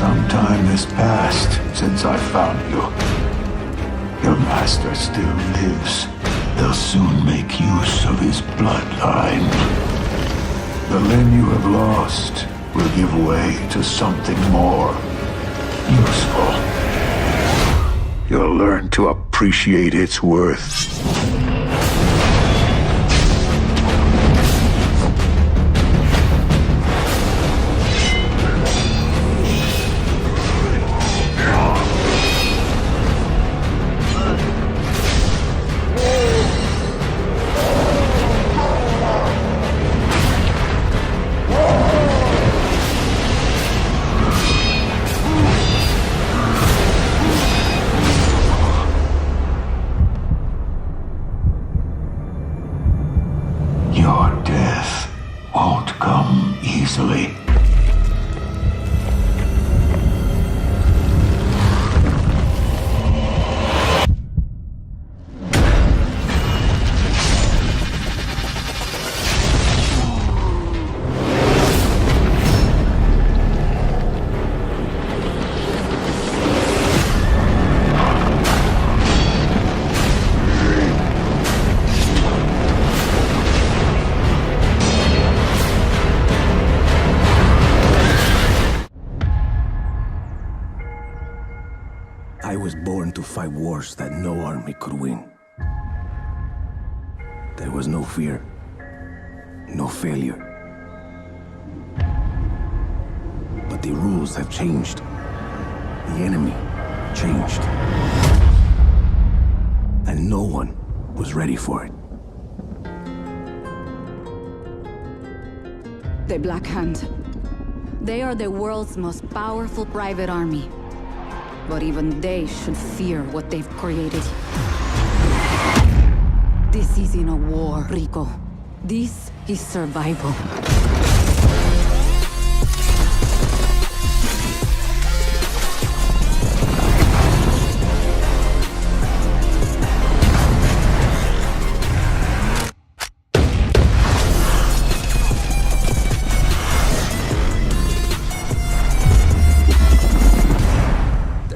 Some time has passed since I found you. Your master still lives. They'll soon make use of his bloodline. The Lin you have lost will give way to something more useful. You'll learn to appreciate its worth. Your death won't come easily. I was born to fight wars that no army could win. There was no fear, no failure. But the rules have changed. The enemy changed. And no one was ready for it. The Black Hand. They are the world's most powerful private army. But even they should fear what they've created. This isn't a war, Rico. This is survival.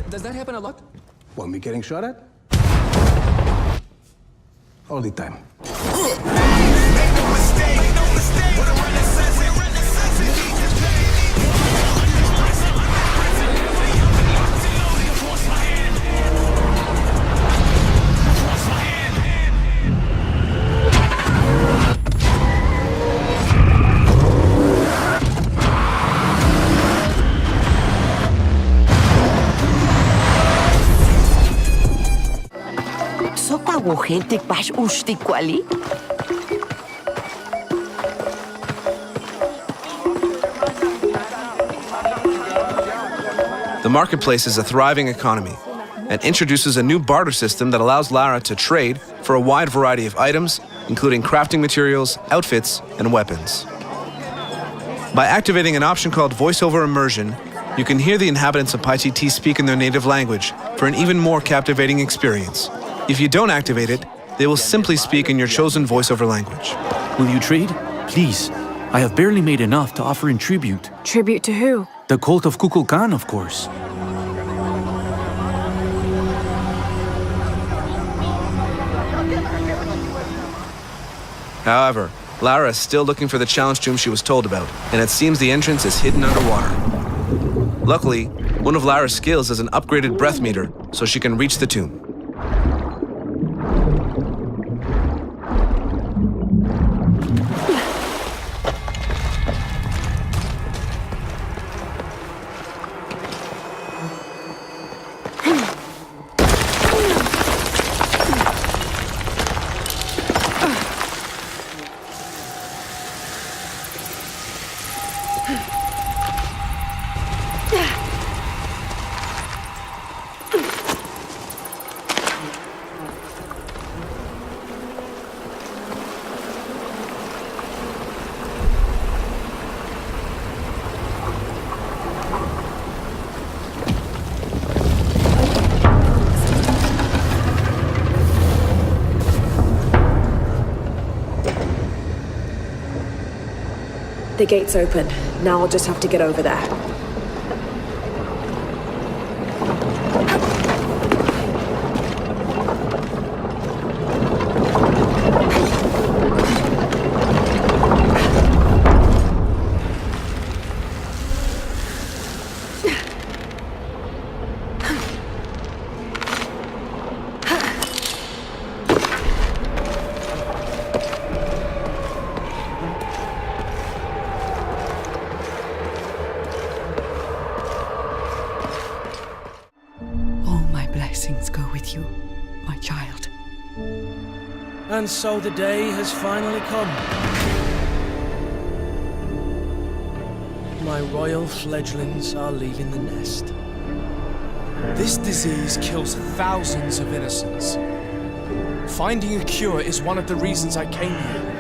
Does that happen a lot? Want me getting shot at? All the time. Gente baš uštikwali? The marketplace is a thriving economy and introduces a new barter system that allows Lara to trade for a wide variety of items, including crafting materials, outfits, and weapons. By activating an option called voiceover immersion, you can hear the inhabitants of Paititi speak in their native language for an even more captivating experience. If you don't activate it, they will simply speak in your chosen voiceover language. Will you trade? Please. I have barely made enough to offer in tribute. Tribute to who? The cult of Kukulkan, of course. However, Lara is still looking for the challenge tomb she was told about, and it seems the entrance is hidden underwater. Luckily, one of Lara's skills is an upgraded breath meter, so she can reach the tomb. The gate's open. Now I'll just have to get over there. with you, my child. And so the day has finally come. My royal fledglings are leaving the nest. This disease kills thousands of innocents. Finding a cure is one of the reasons I came here.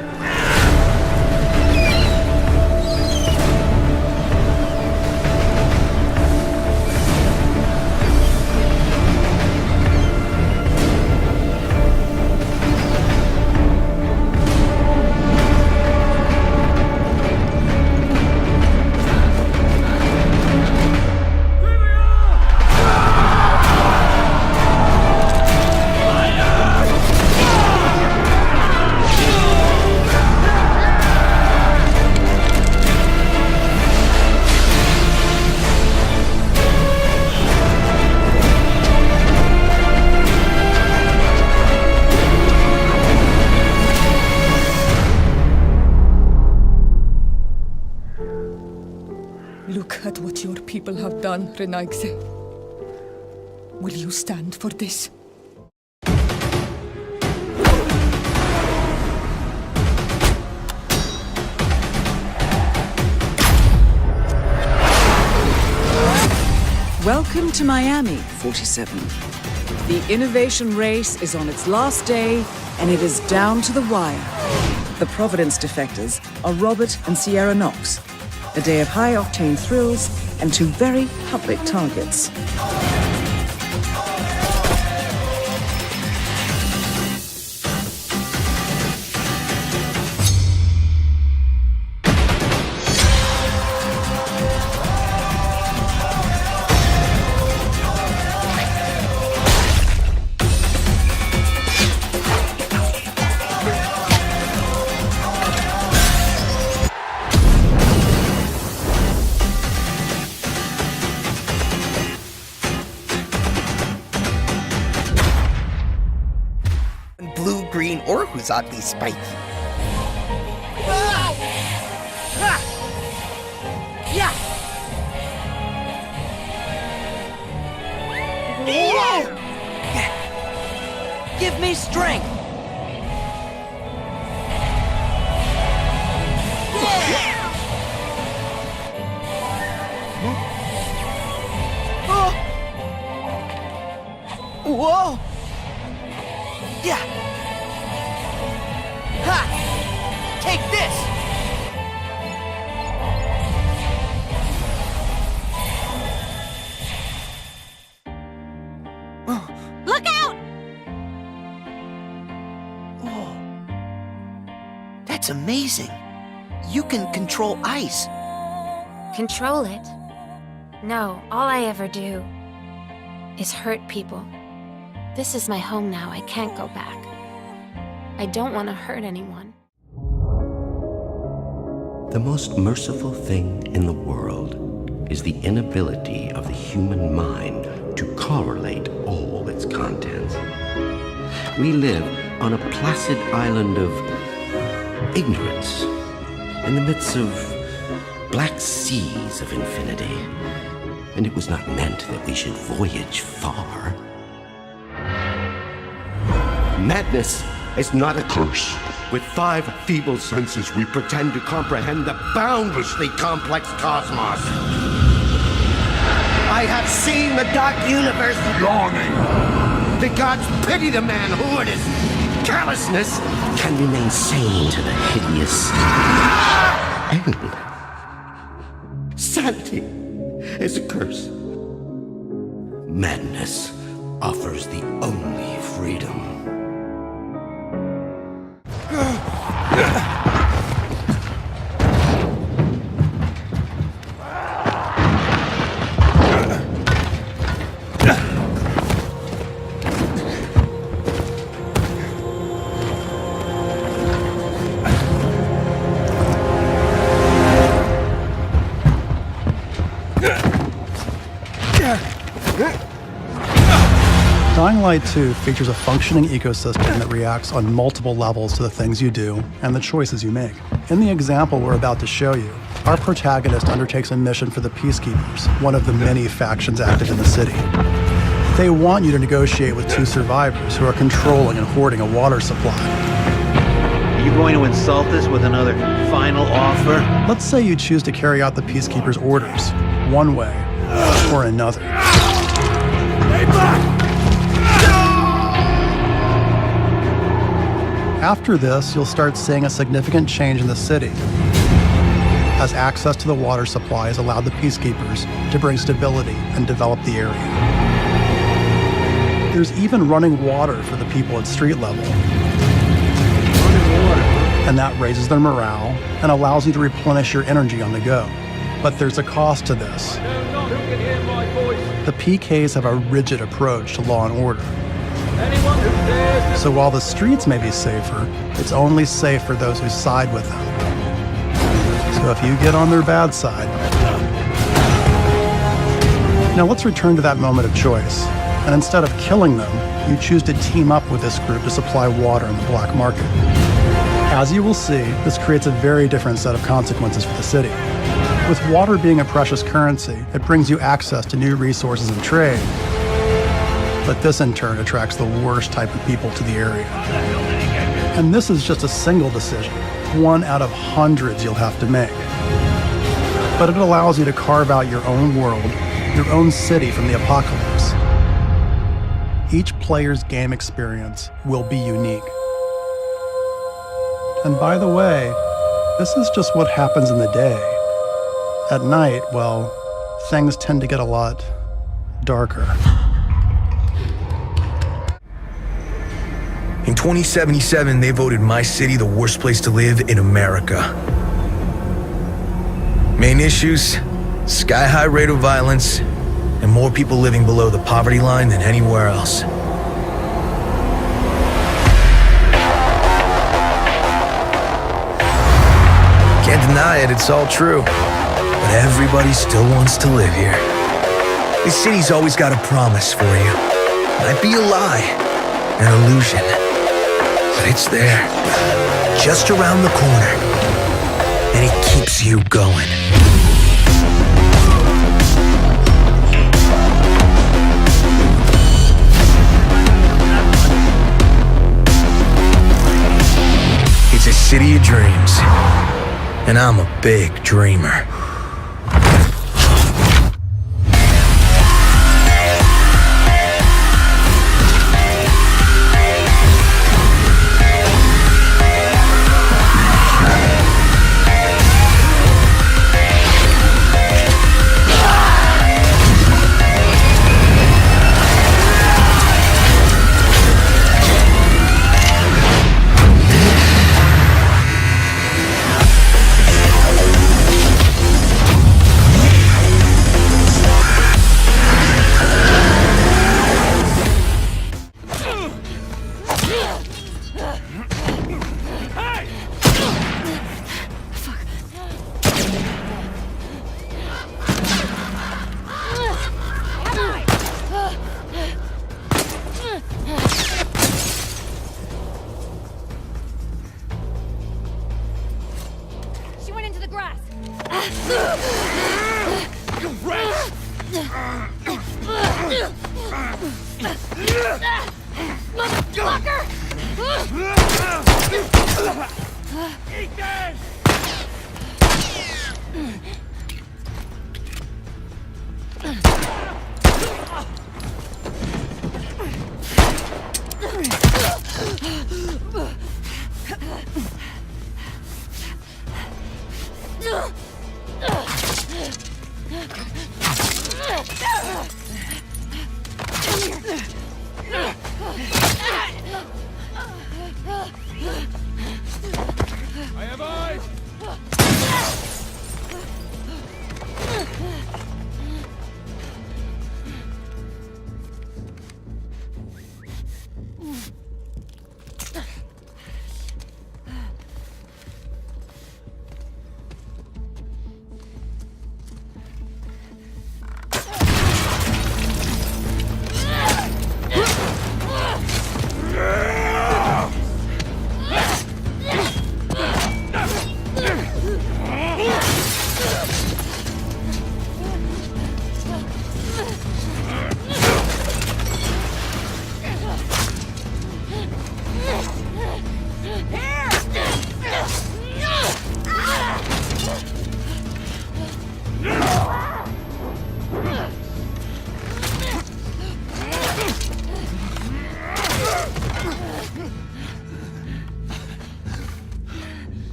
Look at what your people have done, Renaigse. Will you stand for this? Welcome to Miami, 47. The innovation race is on its last day, and it is down to the wire. The Providence defectors are Robert and Sierra Knox. A day of high-octane thrills and two very public targets. Blue, green, or who's oddly spiky. Give me strength. Whoa! Yeah! Ha! Take this! Look out! Whoa. That's amazing. You can control ice. Control it? No, all I ever do is hurt people. This is my home now. I can't go back. I don't want to hurt anyone. The most merciful thing in the world is the inability of the human mind to correlate all its contents. We live on a placid island of ignorance in the midst of black seas of infinity. And it was not meant that we should voyage far. Madness is not a curse. With 5 feeble senses, we pretend to comprehend the boundlessly complex cosmos. I have seen the dark universe yawning. The gods pity the man who in his carelessness can remain sane to the hideous end. Sanity is a curse. Madness offers the only freedom. Dying Light 2 features a functioning ecosystem that reacts on multiple levels to the things you do and the choices you make. In the example we're about to show you, our protagonist undertakes a mission for the Peacekeepers, one of the many factions active in the city. They want you to negotiate with two survivors who are controlling and hoarding a water supply. Are you going to insult us with another final offer? Let's say you choose to carry out the Peacekeeper's orders, one way or another. After this, you'll start seeing a significant change in the city, as access to the water supply has allowed the Peacekeepers to bring stability and develop the area. There's even running water for the people at street level. And that raises their morale and allows you to replenish your energy on the go. But there's a cost to this. The PKs have a rigid approach to law and order. So while the streets may be safer, it's only safe for those who side with them. So if you get on their bad side... Now let's return to that moment of choice. And instead of killing them, you choose to team up with this group to supply water in the black market. As you will see, this creates a very different set of consequences for the city. With water being a precious currency, it brings you access to new resources and trade. But this in turn attracts the worst type of people to the area. And this is just a single decision, one out of hundreds you'll have to make. But it allows you to carve out your own world, your own city from the apocalypse. Each player's game experience will be unique. And by the way, this is just what happens in the day. At night, well, things tend to get a lot darker. In 2077, they voted my city the worst place to live in America. Main issues, sky-high rate of violence, and more people living below the poverty line than anywhere else. Can't deny it, it's all true. But everybody still wants to live here. This city's always got a promise for you. Might be a lie, an illusion. But it's there, just around the corner. And it keeps you going. It's a city of dreams. And I'm a big dreamer.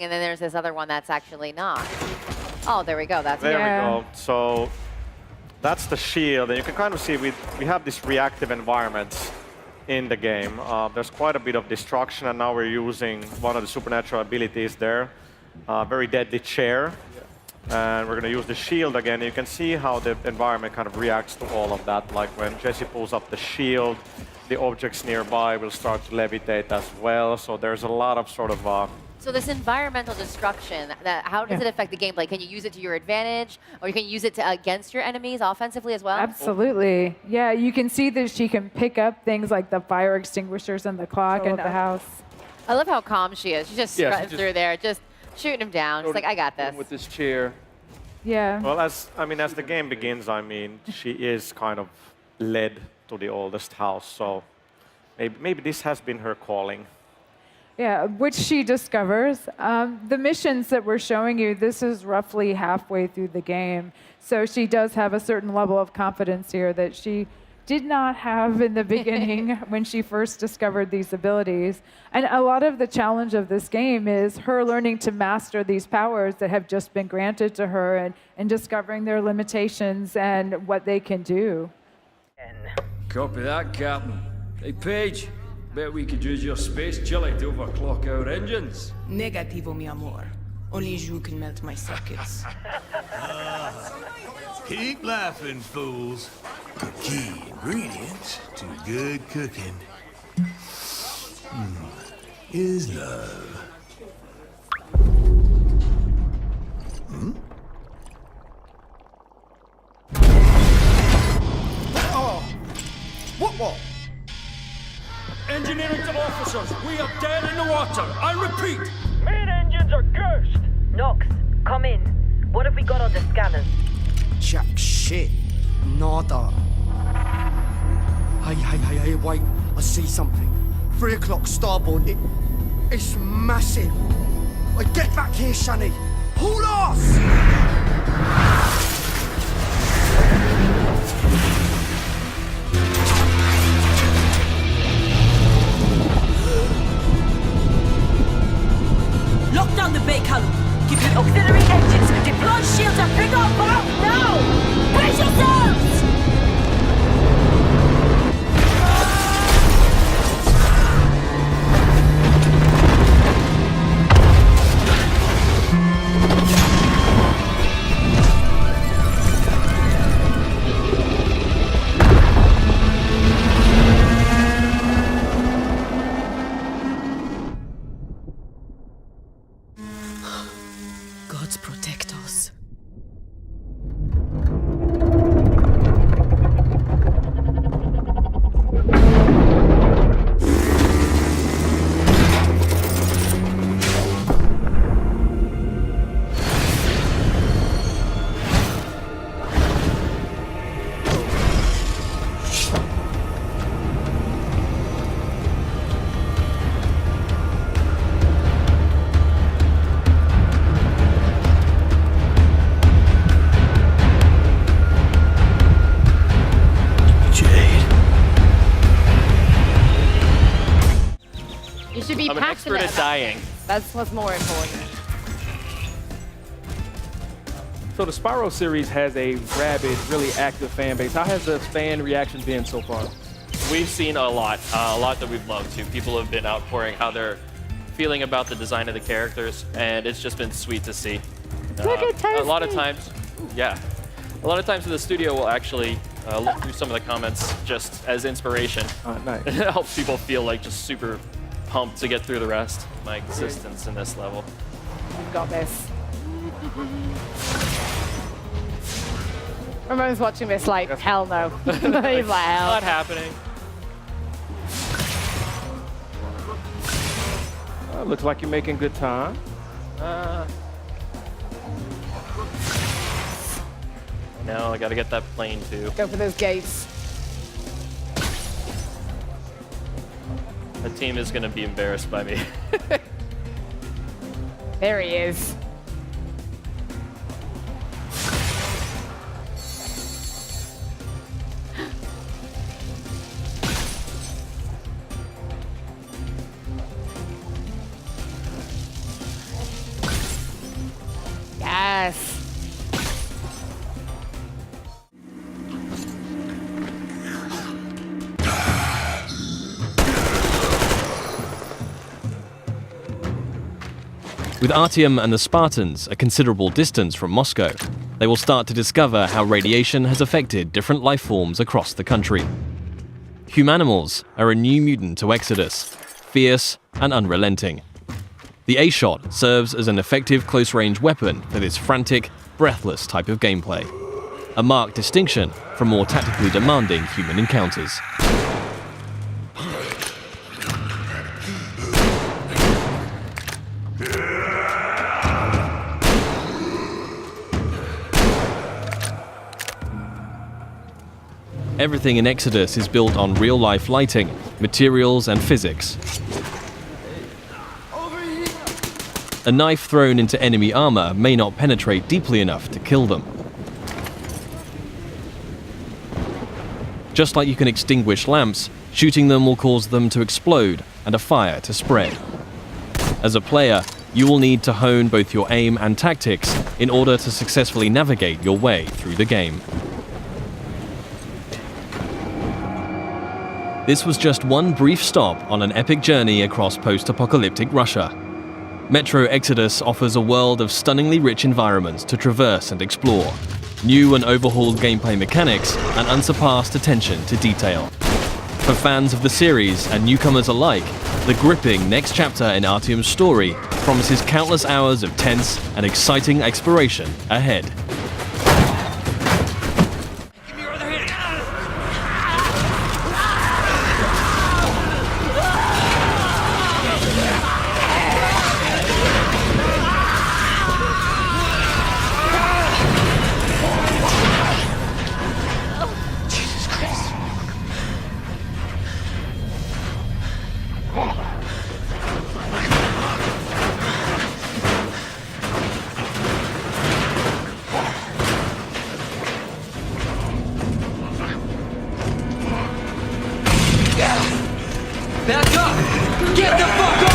And then there's this other one that's actually not. Oh, there we go. That's There we go. So that's the shield, and you can kind of see we have this reactive environment in the game. There's quite a bit of destruction, and now we're using one of the supernatural abilities there, very deadly chair. And we're going to use the shield again. You can see how the environment kind of reacts to all of that. Like when Jesse pulls up the shield, the objects nearby will start to levitate as well. So there's a lot of sort of... So this environmental destruction, how does it affect the gameplay? Can you use it to your advantage, or you can use it against your enemies offensively as well? Absolutely. Yeah, you can see that she can pick up things like the fire extinguishers and the clock and the house. I love how calm she is. She's just strutting through there, just shooting him down. She's like, I got this. With this chair. Yeah. Well, as the game begins, she is kind of led to the oldest house. So maybe this has been her calling. Yeah, which she discovers. The missions that we're showing you, this is roughly halfway through the game. So she does have a certain level of confidence here that she did not have in the beginning when she first discovered these abilities. And a lot of the challenge of this game is her learning to master these powers that have just been granted to her and discovering their limitations and what they can do. Copy that, Captain. Hey, Paige. Bet we could use your space chili to overclock our engines. Negativo, mi amor. Only you can melt my circuits. Keep laughing, fools. The key ingredients to good cooking is love. Oh! What? Engineering to officers, we are dead in the water. I repeat. Main engines are cursed. Nox, come in. What have we got on the scanners? Jack shit. Nada. Hey, wait. I see something. 3 o'clock starboard. It's massive. Get back here, Shani. Hold off! Lock down the bay column. Give your auxiliary engines. Deploy shields and bring our boat now! Brace yourselves! Gods protect us. You should be I'm an expert passionate at dying. That's what's more important. So the Spyro series has a rabid, really active fan base. How has the fan reaction been so far? We've seen a lot that we've loved too. People have been outpouring how they're feeling about the design of the characters, and it's just been sweet to see. Look at Toasty. A lot of times the studio will actually look through some of the comments just as inspiration. Nice. It helps people feel like just super pumped to get through the rest of my existence in this level. You've got this. Ramon's watching this like, hell no. He's like, hell. Not happening. Looks like you're making good time. No, I gotta get that plane too. Go for those gates. The team is gonna be embarrassed by me. There he is. Yes. With Artyom and the Spartans a considerable distance from Moscow, they will start to discover how radiation has affected different life forms across the country. Humanimals are a new mutant to Exodus, fierce and unrelenting. The A-Shot serves as an effective close-range weapon for this frantic, breathless type of gameplay, a marked distinction from more tactically demanding human encounters. Everything in Exodus is built on real-life lighting, materials, and physics. A knife thrown into enemy armor may not penetrate deeply enough to kill them. Just like you can extinguish lamps, shooting them will cause them to explode and a fire to spread. As a player, you will need to hone both your aim and tactics in order to successfully navigate your way through the game. This was just one brief stop on an epic journey across post-apocalyptic Russia. Metro Exodus offers a world of stunningly rich environments to traverse and explore, new and overhauled gameplay mechanics, and unsurpassed attention to detail. For fans of the series and newcomers alike, the gripping next chapter in Artyom's story promises countless hours of tense and exciting exploration ahead. Back up! Get the fuck off!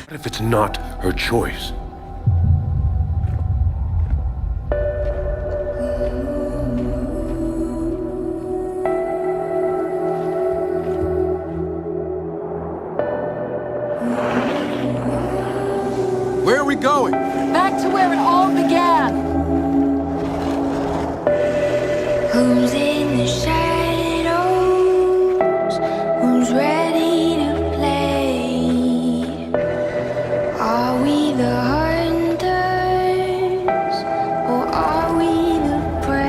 What if it's not her choice? Where are we going? Back to where it all began. Who's in the shadows? Who's ready to play? Are we the hunters or are we the prey?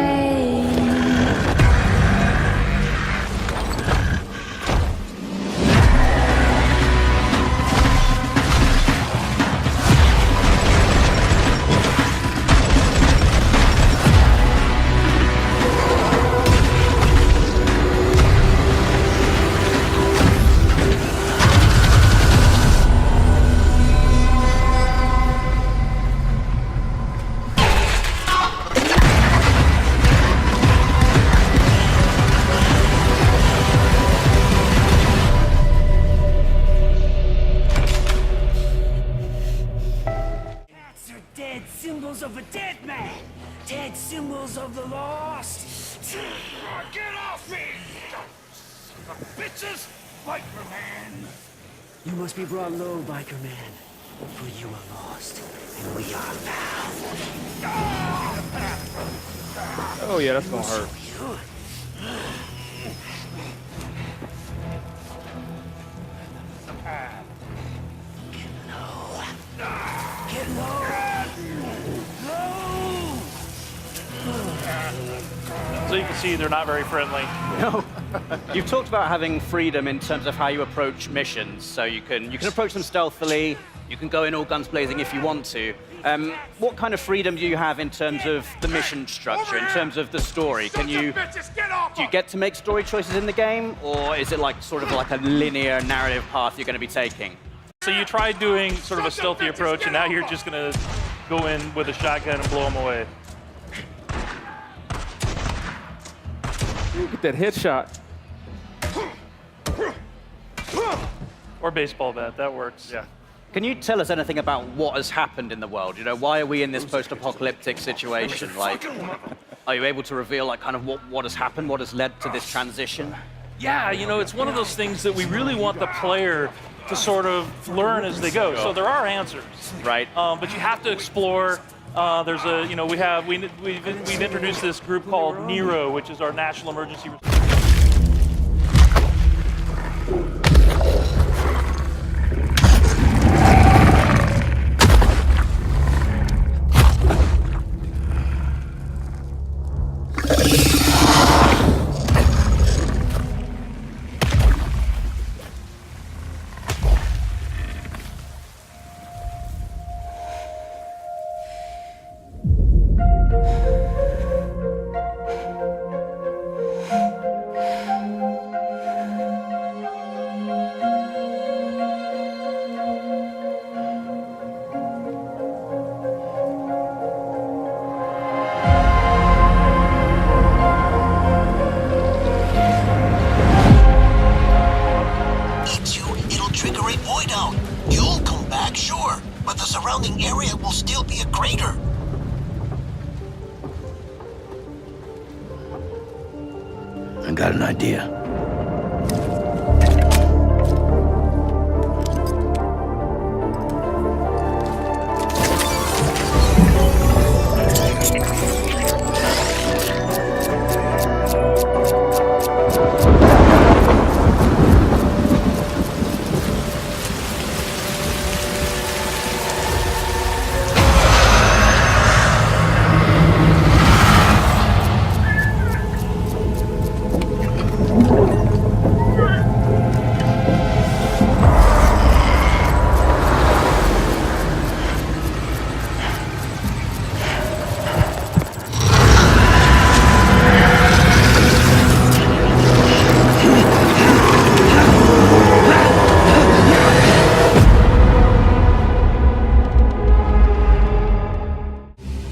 Dead symbols of a dead man. Dead symbols of the lost. Get off me! Bitches! Biker Man! You must be brought low, Biker Man. For you are lost, and we are found. Oh yeah, that's gonna hurt. see they're not very friendly. No. You've talked about having freedom in terms of how you approach missions. So you can approach them stealthily, you can go in all guns blazing if you want to. What kind of freedom do you have in terms of the mission structure, in terms of the story? Do you get to make story choices in the game, or is it like sort of like a linear narrative path you're going to be taking? So you tried doing sort of a stealthy approach, and now you're just going to go in with a shotgun and blow them away. Get that headshot. Or baseball bat, that works. Yeah. Can you tell us anything about what has happened in the world? You know, why are we in this post-apocalyptic situation? Like, are you able to reveal like kind of what has happened, what has led to this transition? Yeah, you know, it's one of those things that we really want the player to sort of learn as they go. So there are answers, right? But you have to explore. There's a, you know, we've introduced this group called NERO, which is our National Emergency Response. I got an idea.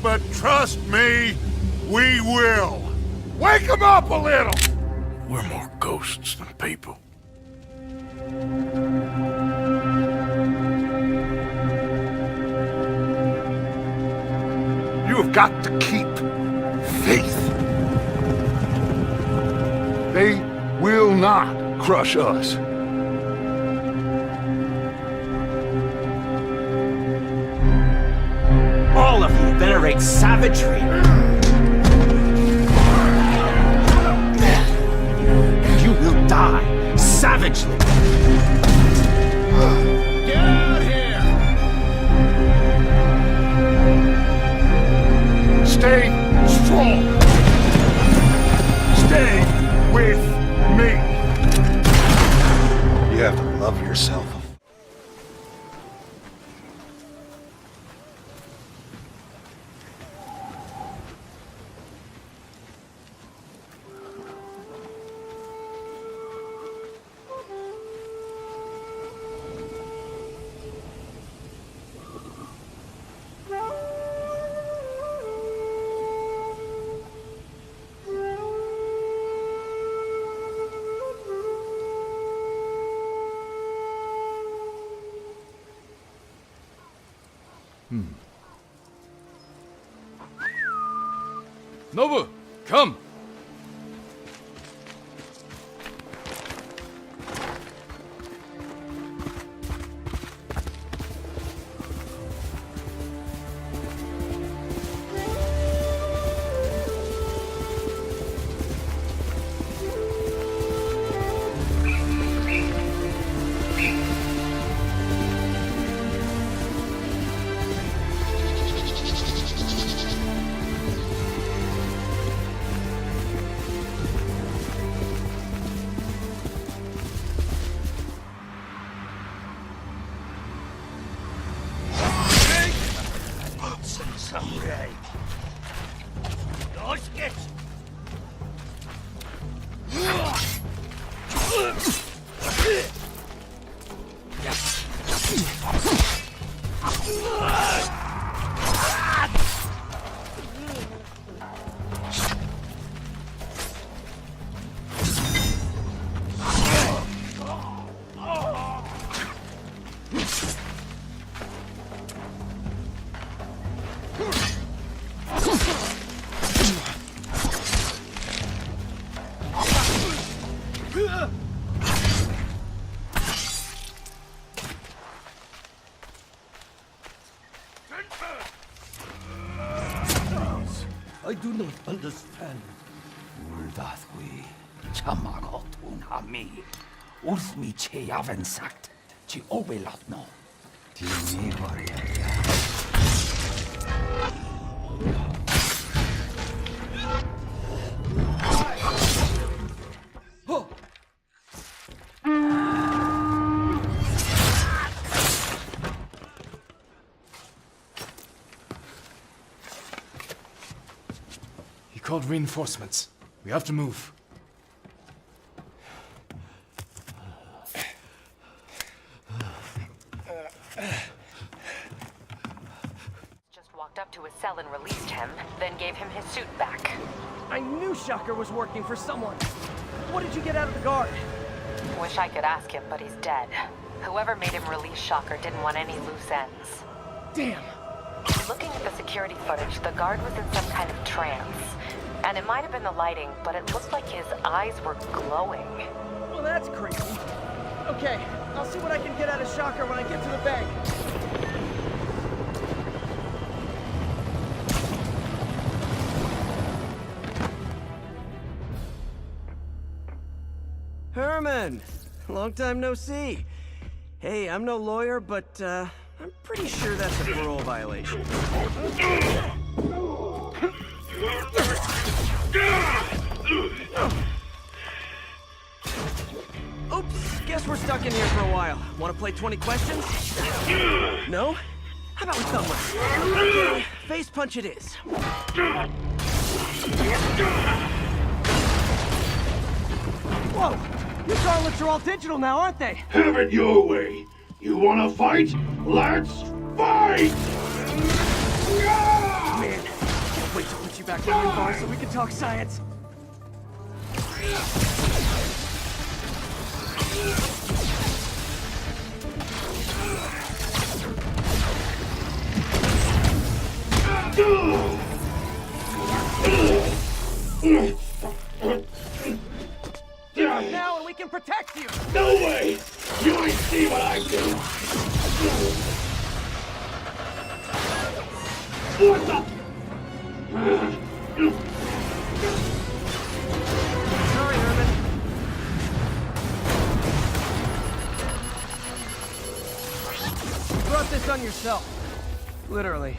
But trust me, we will. Wake them up a little! We're more ghosts than people. You have got to keep faith. They will not crush us. All of you venerate savagery. And you will die savagely. Get out here! Stay strong. Stay with me. You have to love yourself. Nobu, come! I do not understand. 울다스위 참마고 tunami. Usmi cheyaven sagt. Ci obelatno. Dimi He called reinforcements. We have to move. Just walked up to his cell and released him, then gave him his suit back. I knew Shocker was working for someone. What did you get out of the guard? Wish I could ask him, but he's dead. Whoever made him release Shocker didn't want any loose ends. Damn. Looking at the security footage, the guard was in some kind of trance. And it might have been the lighting, but it looked like his eyes were glowing. Well, that's crazy. Okay, I'll see what I can get out of Shocker when I get to the bank. Herman! Long time no see. Hey, I'm no lawyer, but I'm pretty sure that's a parole violation. Oops, guess we're stuck in here for a while. Want to play 20 questions? No? How about we thumb wrestle? Okay, face punch it is. Whoa! Your gauntlets are all digital now, aren't they? Have it your way. You wanna fight? Let's fight! Man, can't wait to put you back on your bar so we can talk science. Give up now and we can protect you! No way! You ain't see what I do! What the? Sorry, Herman. You brought this on yourself. Literally.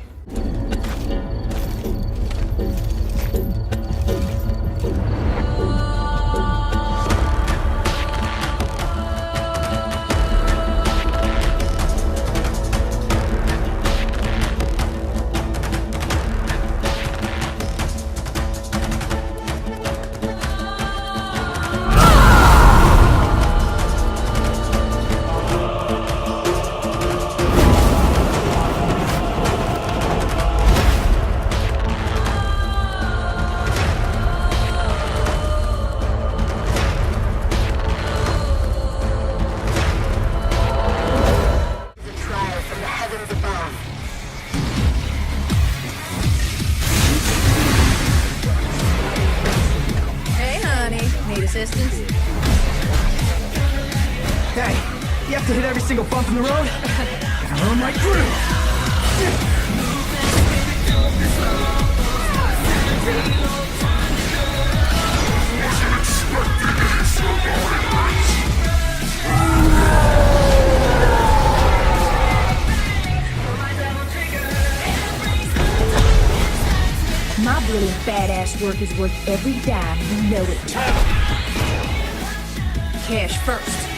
Assistance? Hey, you have to hit every single bump in the road? Gotta learn my groove! My brilliant badass work is worth every dime, you know it. Cash first.